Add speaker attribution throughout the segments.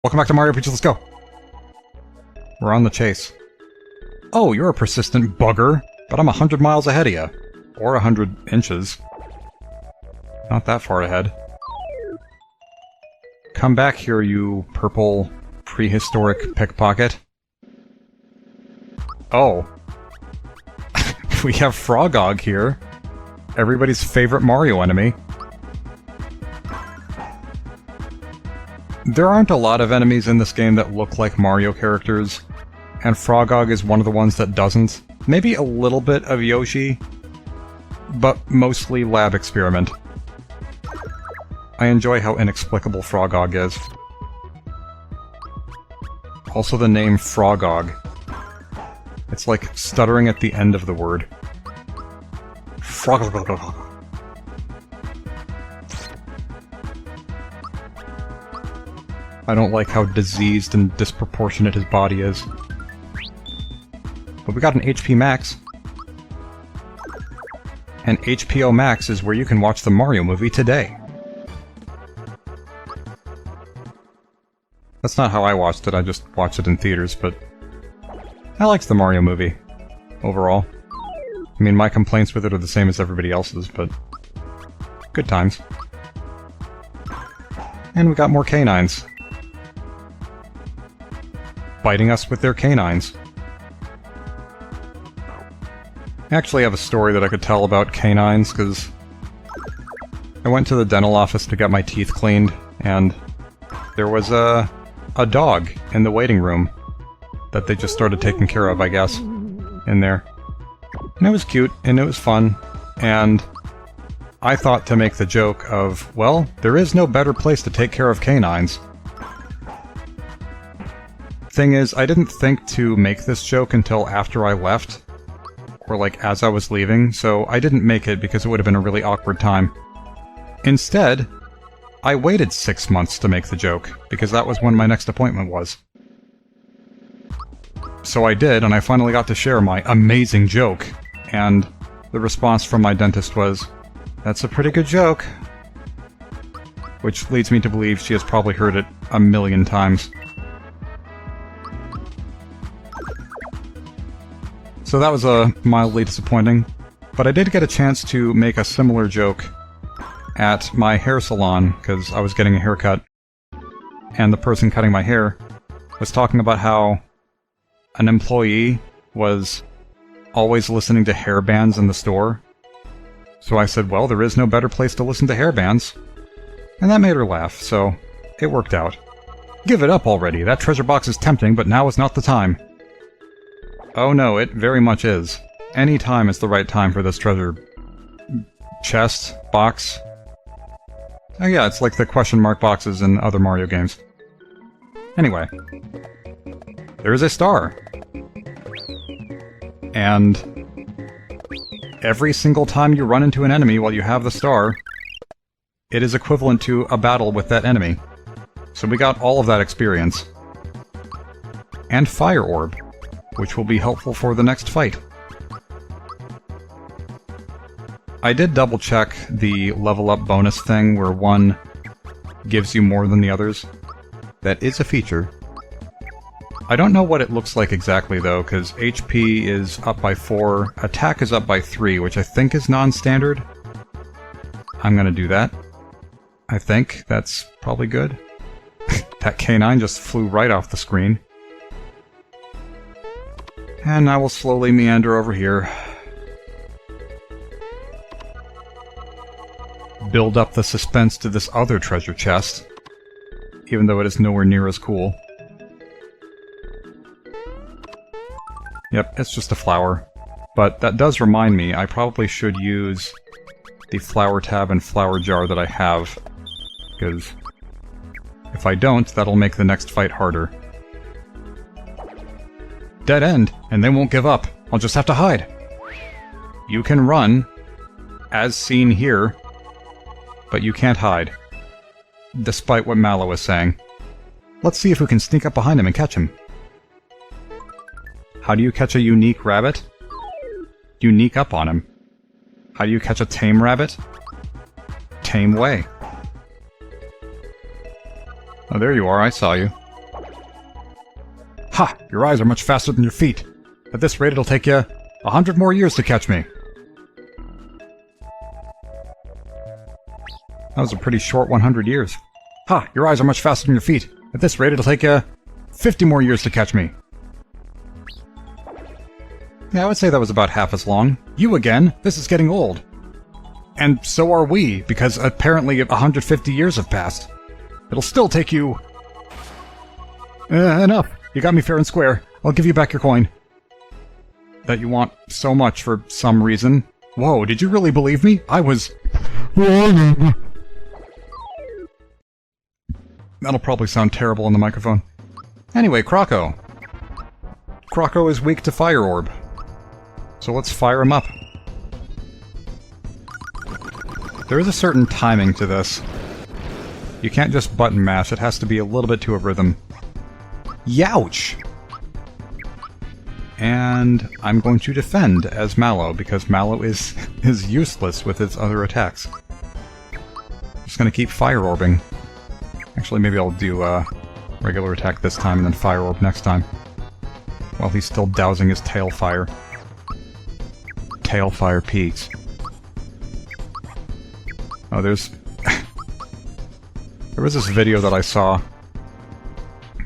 Speaker 1: Welcome back to Mario Peaches, let's go! We're on the chase. Oh, you're a persistent bugger, but I'm 100 miles ahead of you. Or 100 inches. Not that far ahead. Come back here, you purple prehistoric pickpocket. Oh. We have Frogog here. Everybody's favorite Mario enemy. There aren't a lot of enemies in this game that look like Mario characters, and Frogog is one of the ones that doesn't. Maybe a little bit of Yoshi, but mostly Lab Experiment. I enjoy how inexplicable Frogog is. Also the name Frogog. It's like stuttering at the end of the word. Frogog. I don't like how diseased and disproportionate his body is. But we got an HP max. And HPO max is where you can watch the Mario movie today. That's not how I watched it, I just watched it in theaters, but I liked the Mario movie, overall. I mean, my complaints with it are the same as everybody else's, but good times. And we got more canines. Biting us with their canines. I actually have a story that I could tell about canines, because I went to the dental office to get my teeth cleaned, and there was a dog in the waiting room that they just started taking care of, I guess, in there. And it was cute, and it was fun, and I thought to make the joke of, well, there is no better place to take care of canines. Thing is, I didn't think to make this joke until after I left, or like as I was leaving, so I didn't make it because it would have been a really awkward time. Instead, I waited 6 months to make the joke, because that was when my next appointment was. So I did, and I finally got to share my amazing joke, and the response from my dentist was, "That's a pretty good joke." Which leads me to believe she has probably heard it a million times. So that was mildly disappointing, but I did get a chance to make a similar joke at my hair salon, because I was getting a haircut, and the person cutting my hair was talking about how an employee was always listening to hair bands in the store. So I said, well, there is no better place to listen to hair bands. And that made her laugh, so it worked out. Give it up already, that treasure box is tempting, but now is not the time. Oh no, it very much is. Any time is the right time for this treasure chest, box. Oh yeah, it's like the question mark boxes in other Mario games. Anyway. There is a star. And every single time you run into an enemy while you have the star, it is equivalent to a battle with that enemy. So we got all of that experience. And Fire Orb, which will be helpful for the next fight. I did double check the level up bonus thing where one gives you more than the others. That is a feature. I don't know what it looks like exactly though, because HP is up by 4, attack is up by 3, which I think is non-standard. I'm gonna do that. I think that's probably good. That canine just flew right off the screen. And I will slowly meander over here. Build up the suspense to this other treasure chest, even though it is nowhere near as cool. Yep, it's just a flower. But that does remind me, I probably should use the flower tab and flower jar that I have, because if I don't, that'll make the next fight harder. Dead end, and they won't give up. I'll just have to hide. You can run, as seen here, but you can't hide, despite what Mallow is saying. Let's see if we can sneak up behind him and catch him. How do you catch a unique rabbit? Unique up on him. How do you catch a tame rabbit? Tame way. Oh, there you are, I saw you. Ha! Your eyes are much faster than your feet. At this rate, it'll take you 100 more years to catch me. That was a pretty short 100 years. Ha! Your eyes are much faster than your feet. At this rate, it'll take you 50 more years to catch me. Yeah, I would say that was about half as long. You again? This is getting old. And so are we, because apparently 150 years have passed. It'll still take you... enough. You got me fair and square. I'll give you back your coin. That you want so much for some reason. Whoa, did you really believe me? I was... That'll probably sound terrible on the microphone. Anyway, Croco. Croco is weak to Fire Orb. So let's fire him up. There is a certain timing to this. You can't just button mash, it has to be a little bit to a rhythm. Youch! And I'm going to defend as Mallow, because Mallow is useless with his other attacks. Just gonna keep Fire Orbing. Actually, maybe I'll do a regular attack this time and then Fire Orb next time. While he's still dousing his tail fire. Tail fire peaks. Oh, there's... There was this video that I saw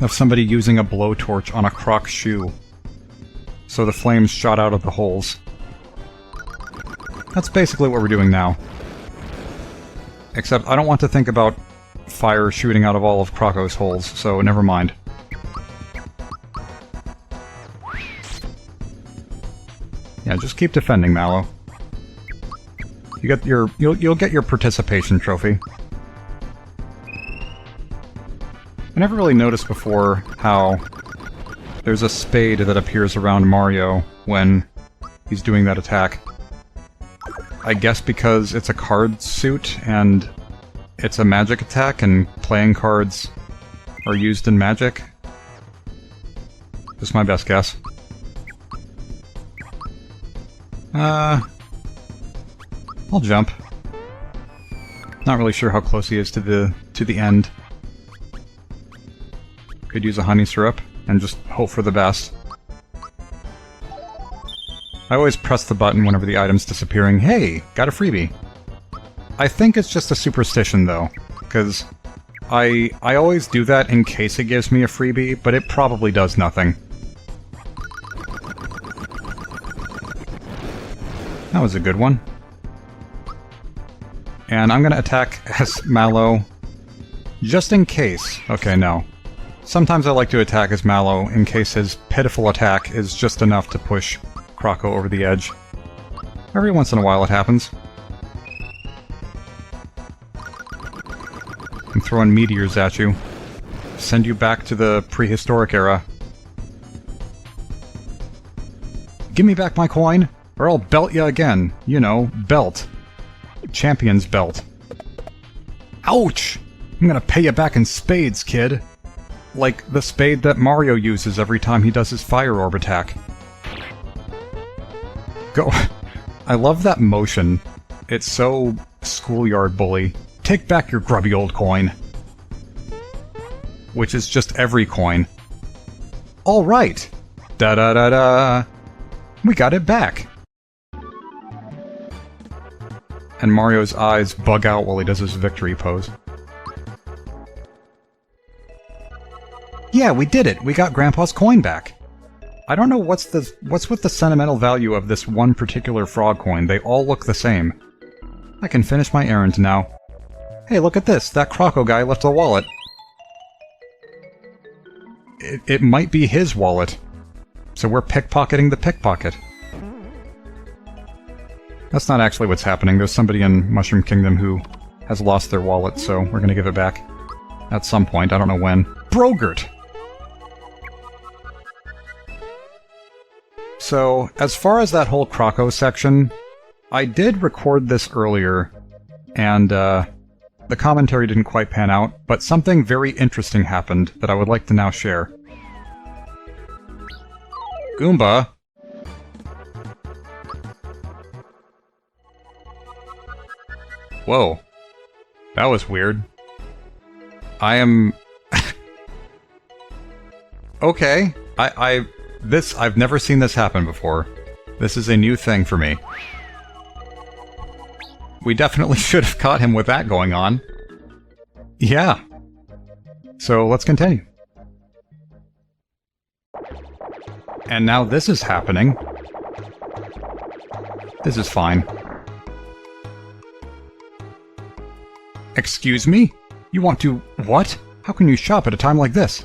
Speaker 1: of somebody using a blowtorch on a Croc shoe. So the flames shot out of the holes. That's basically what we're doing now. Except I don't want to think about fire shooting out of all of Croco's holes, so never mind. Yeah, just keep defending, Mallow. You get your you'll get your participation trophy. I never really noticed before how there's a spade that appears around Mario when he's doing that attack. I guess because it's a card suit and it's a magic attack and playing cards are used in magic. Just my best guess. I'll jump. Not really sure how close he is to the end. Could use a honey syrup and just hope for the best. I always press the button whenever the item's disappearing. Hey, got a freebie. I think it's just a superstition though, because I always do that in case it gives me a freebie, but it probably does nothing. That was a good one. And I'm gonna attack as Mallow, just in case. Okay, no. Sometimes I like to attack as Mallow in case his pitiful attack is just enough to push Croco over the edge. Every once in a while it happens. I'm throwing meteors at you. Send you back to the prehistoric era. Give me back my coin, or I'll belt ya again. You know, belt. Champion's belt. Ouch! I'm gonna pay you back in spades, kid. Like the spade that Mario uses every time he does his Fire Orb attack. Go. I love that motion. It's so schoolyard bully. Take back your grubby old coin. Which is just every coin. Alright! Da-da-da-da! We got it back! And Mario's eyes bug out while he does his victory pose. Yeah, we did it! We got Grandpa's coin back! I don't know what's with the sentimental value of this one particular frog coin. They all look the same. I can finish my errand now. Hey, look at this! That Croco guy left a wallet. It might be his wallet. So we're pickpocketing the pickpocket. That's not actually what's happening. There's somebody in Mushroom Kingdom who has lost their wallet, so we're gonna give it back. At some point, I don't know when. Brogurt! So, as far as that whole Croco section, I did record this earlier, and the commentary didn't quite pan out, but something very interesting happened that I would like to now share. Goomba! Whoa. That was weird. I am... Okay. I've never seen this happen before. This is a new thing for me. We definitely should have caught him with that going on. Yeah. So let's continue. And now this is happening. This is fine. Excuse me? You want to... what? How can you shop at a time like this?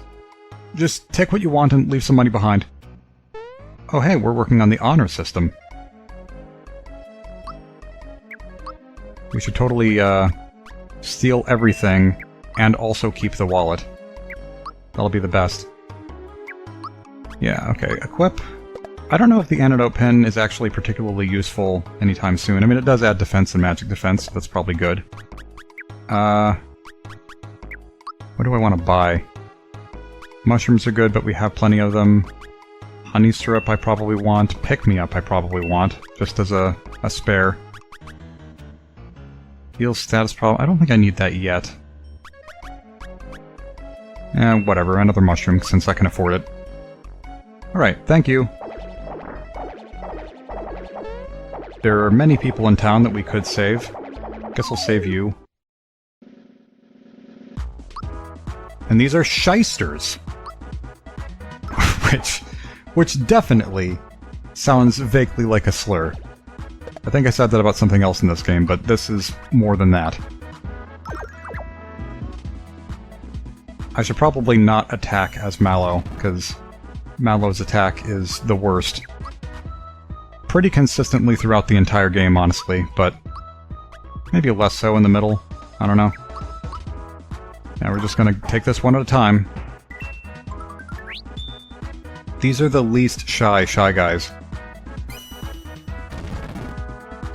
Speaker 1: Just take what you want and leave some money behind. Oh hey, we're working on the honor system. We should totally, steal everything and also keep the wallet. That'll be the best. Yeah, okay, equip. I don't know if the antidote pin is actually particularly useful anytime soon. I mean, it does add defense and magic defense, so that's probably good. What do I want to buy? Mushrooms are good, but we have plenty of them. Honey syrup I probably want. Pick-me-up I probably want, just as a spare. Heal status problem. I don't think I need that yet. Whatever, another mushroom, since I can afford it. Alright, thank you. There are many people in town that we could save. Guess I'll save you. And these are shysters. which definitely sounds vaguely like a slur. I think I said that about something else in this game, but this is more than that. I should probably not attack as Mallow, because Mallow's attack is the worst. Pretty consistently throughout the entire game, honestly, but maybe less so in the middle. I don't know. Now we're just gonna take this one at a time. These are the least shy guys.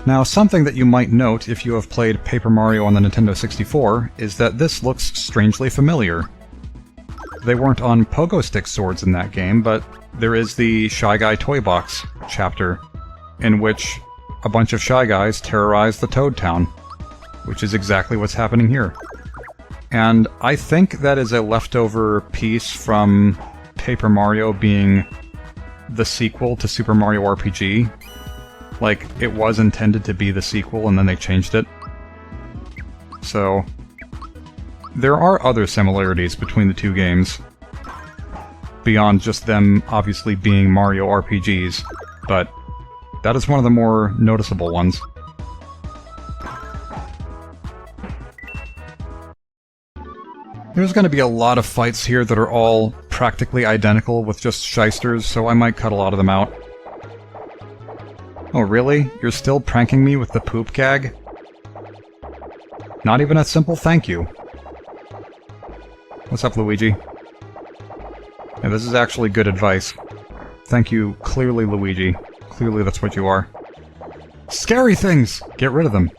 Speaker 1: Now, something that you might note if you have played Paper Mario on the Nintendo 64 is that this looks strangely familiar. They weren't on pogo stick swords in that game, but there is the Shy Guy Toy Box chapter, in which a bunch of Shy Guys terrorize the Toad Town, which is exactly what's happening here. And I think that is a leftover piece from Paper Mario being the sequel to Super Mario RPG. Like, it was intended to be the sequel and then they changed it. So, there are other similarities between the two games, beyond just them obviously being Mario RPGs, but that is one of the more noticeable ones. There's going to be a lot of fights here that are all practically identical with just shysters, so I might cut a lot of them out. Oh really? You're still pranking me with the poop gag? Not even a simple thank you. What's up, Luigi? Yeah, this is actually good advice. Thank you, clearly, Luigi. Clearly that's what you are. Scary things! Get rid of them.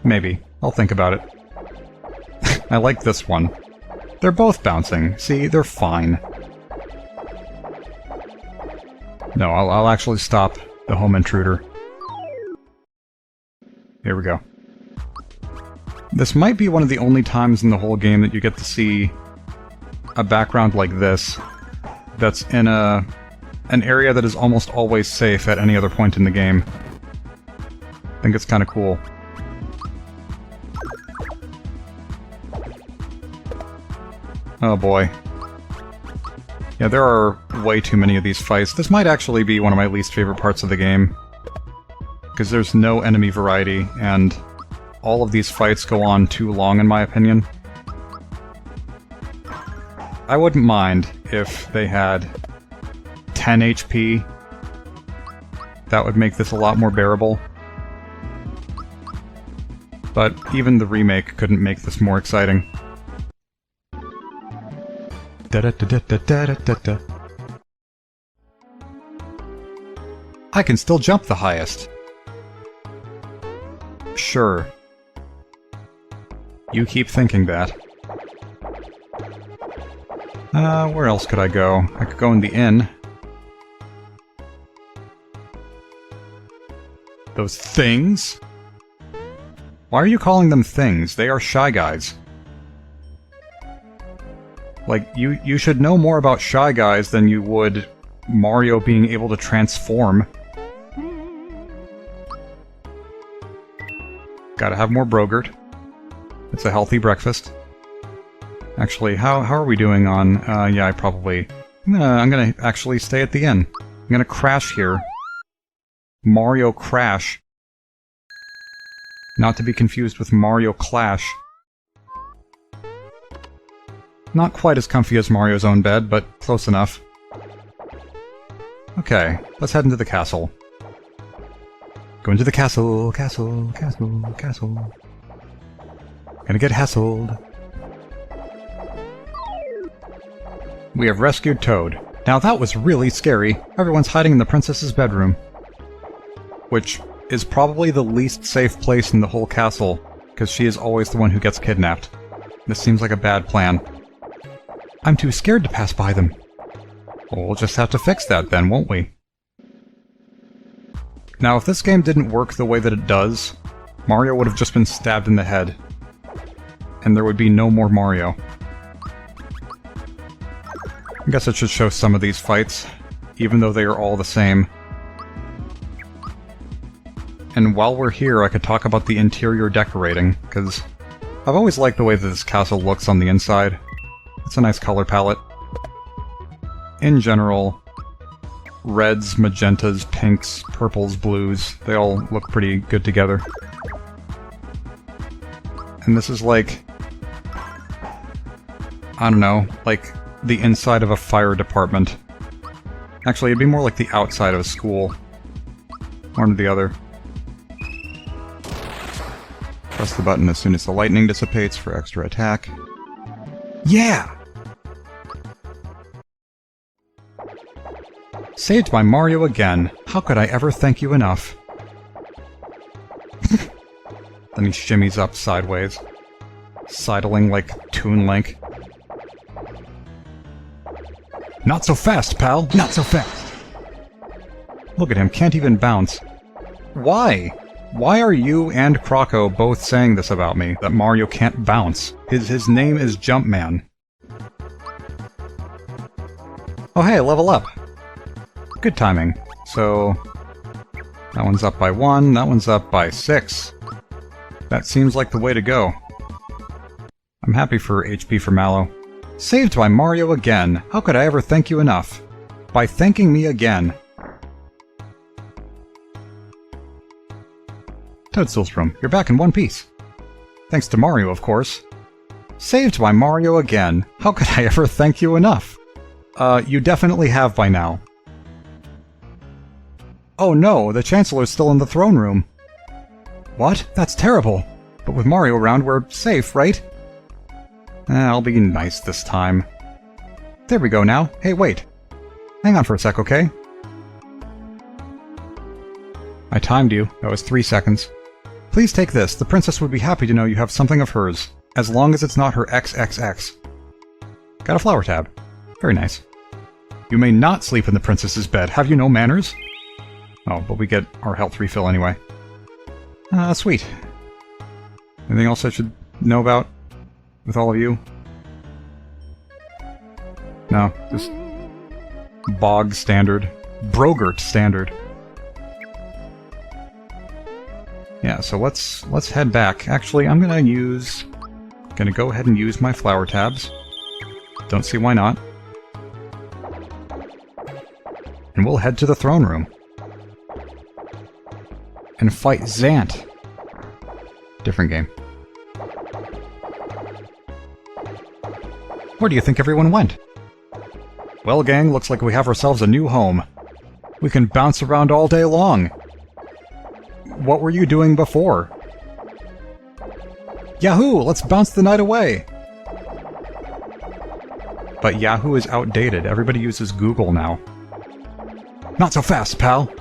Speaker 1: Maybe. I'll think about it. I like this one. They're both bouncing. See, they're fine. No, I'll actually stop the home intruder. Here we go. This might be one of the only times in the whole game that you get to see a background like this that's in an area that is almost always safe at any other point in the game. I think it's kind of cool. Oh boy. Yeah, there are way too many of these fights. This might actually be one of my least favorite parts of the game, because there's no enemy variety, and all of these fights go on too long in my opinion. I wouldn't mind if they had 10 HP. That would make this a lot more bearable. But even the remake couldn't make this more exciting. Da-da-da-da-da-da-da-da. I can still jump the highest. Sure. You keep thinking that. Where else could I go? I could go in the inn. Those things? Why are you calling them things? They are Shy Guys. Like, you should know more about Shy Guys than you would Mario being able to transform. Gotta have more Brogurt. It's a healthy breakfast. Actually, how are we doing on... yeah, I'm gonna actually stay at the inn. I'm gonna crash here. Mario Crash. Not to be confused with Mario Clash. Not quite as comfy as Mario's own bed, but close enough. Okay, let's head into the castle. Go into the castle, castle, castle, castle. Gonna get hassled. We have rescued Toad. Now that was really scary. Everyone's hiding in the princess's bedroom. Which is probably the least safe place in the whole castle, because she is always the one who gets kidnapped. This seems like a bad plan. I'm too scared to pass by them. Well, we'll just have to fix that then, won't we? Now, if this game didn't work the way that it does, Mario would have just been stabbed in the head. And there would be no more Mario. I guess it should show some of these fights, even though they are all the same. And while we're here, I could talk about the interior decorating, because I've always liked the way that this castle looks on the inside. It's a nice color palette. In general, reds, magentas, pinks, purples, blues, they all look pretty good together. And this is like... I don't know, like the inside of a fire department. Actually, it'd be more like the outside of a school. One or the other. Press the button as soon as the lightning dissipates for extra attack. Yeah! Saved by Mario again. How could I ever thank you enough? Then he shimmies up sideways, sidling like Toon Link. Not so fast, pal! Not so fast! Look at him, can't even bounce. Why? Why are you and Croco both saying this about me, that Mario can't bounce? His name is Jumpman. Oh hey, level up! Good timing. So... that one's up by 1, that one's up by 6. That seems like the way to go. I'm happy for HP for Mallow. Saved by Mario again. How could I ever thank you enough? By thanking me again. Toadstoolsproom, you're back in one piece. Thanks to Mario, of course. Saved by Mario again. How could I ever thank you enough? You definitely have by now. Oh no, the Chancellor's still in the throne room. What? That's terrible. But with Mario around, we're safe, right? I'll be nice this time. There we go now. Hey, wait. Hang on for a sec, okay? I timed you. That was 3 seconds. Please take this. The princess would be happy to know you have something of hers, as long as it's not her XXX. Got a flower tab. Very nice. You may not sleep in the princess's bed. Have you no manners? Oh, but we get our health refill anyway. Sweet. Anything else I should know about with all of you? No, just bog standard. Brogurt standard. Yeah, so let's head back. Actually, I'm gonna go ahead and use my flower tabs. Don't see why not. And we'll head to the throne room. And fight Zant. Different game. Where do you think everyone went? Well, gang, looks like we have ourselves a new home. We can bounce around all day long. What were you doing before? Yahoo! Let's bounce the night away! But Yahoo is outdated. Everybody uses Google now. Not so fast, pal!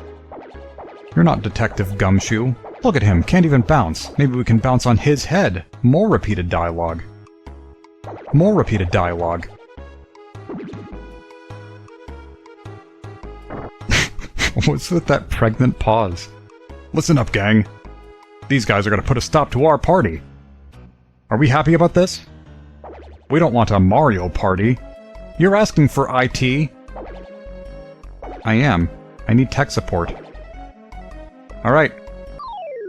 Speaker 1: You're not Detective Gumshoe. Look at him, can't even bounce. Maybe we can bounce on his head. More repeated dialogue. More repeated dialogue. What's with that pregnant pause? Listen up, gang. These guys are gonna put a stop to our party. Are we happy about this? We don't want a Mario party. You're asking for IT? I am. I need tech support. Alright.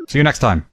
Speaker 1: See you next time.